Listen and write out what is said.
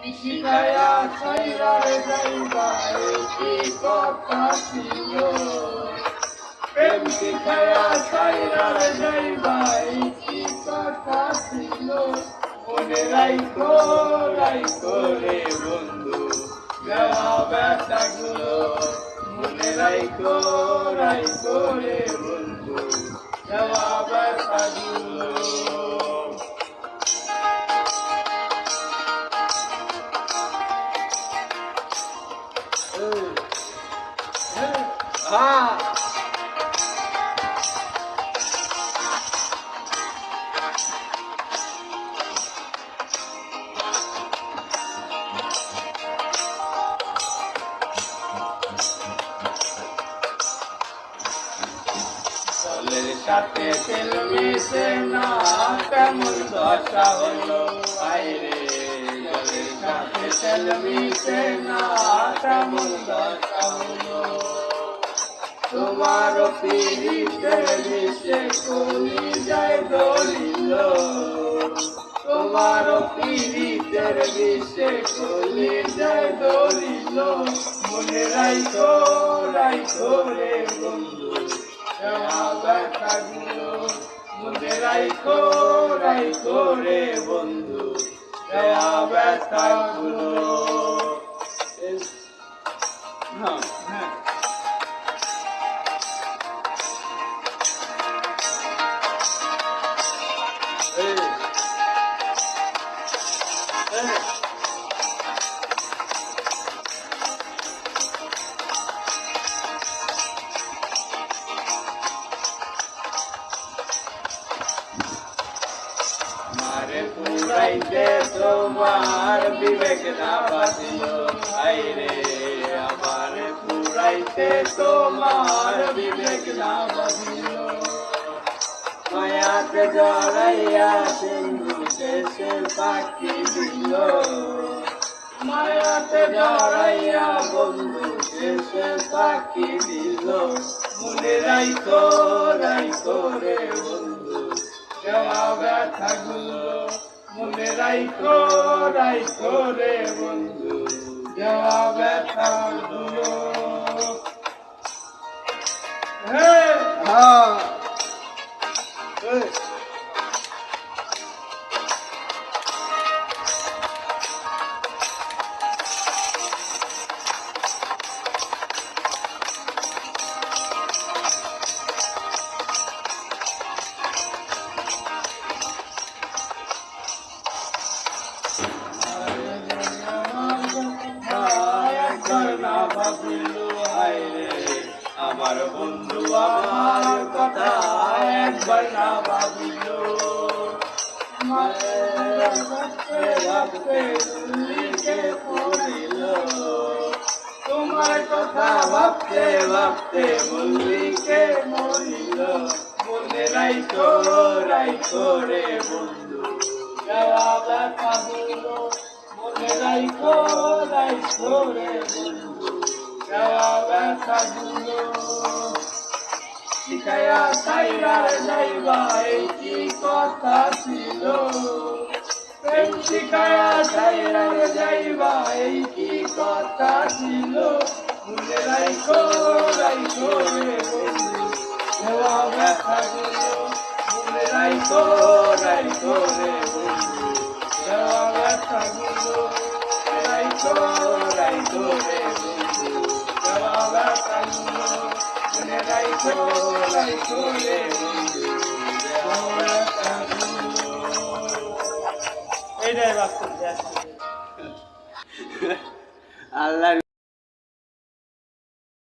শিখায়া ছাইরা যাইবা কি কথা ছিল প্রেম শিখায়া ছাইরা যাইবা কি কথা ছিল মনে রাইখো রাইখো রে বন্ধু দেওয়া ব্যথাগুলো মনে রাইখো রাইখো রে বন্ধু দেওয়া ব্যথাগুলো জলের সাথে তেল মিশে না কেমন দশা হলো আইরে জলের সাথে তেল মিশে না কেমন দশা হলো তোমার পিড়িতে মিশে কলি যায় দলিল তোমার পিড়িতের মিশে কলি যায় দলিল মনে রাইখো রাইখো রে বন্ধু দেওয়া ব্যথাগুলো মনে রাইখো রাইখো রে বন্ধু দেওয়া ব্যথাগুলো মারে পুরাইতে তোমার বিবেক না বাঁধিল আইরে আমারে পুরাইতে তোমার বিবেক না বাঁধিল মায়াতে জড়াইয়া সিন্ধু শেষে পাখি দিল মায়াতে জড়াইয়া বন্ধু শেষে পাখি দিল মনে রাইখো রাইখো রে বন্ধু দেওয়া ব্যথাগুলো মনে রাইখো রাইখো রে বন্ধু দেওয়া ব্যথাগুলো আমার বন্ধু আমার কথা একবার না ভাবিল ভাবতে লিখে পড়িল তোমার কথা ভাবতে ভাবতে মল্লিকে মরিল মনে রাইখো রাইখো রে বন্ধু দেওয়া ব্যথা হইল মনে রাইখো রাইখো রে বন্ধু দেওয়া ব্যথাগুলো শিখায়া ছাইরা যাইবা কি কথা ছিল প্রেম শিখায়া ছাইরা যাইবা কি কথা ছিল মনে রাইখো রাইখো রে বন্ধু দেওয়া ব্যথাগুলো মনে রাইখো রাইখো রে বন্ধু দেওয়া ব্যথাগুলো রাইখো রাইখো রে বন্ধু দেওয়া ব্যথাগুলো মনে রাইখো রাইখো রে বন্ধু দেওয়া ব্যথাগুলো এইটাই বাস্তব আল্লাহ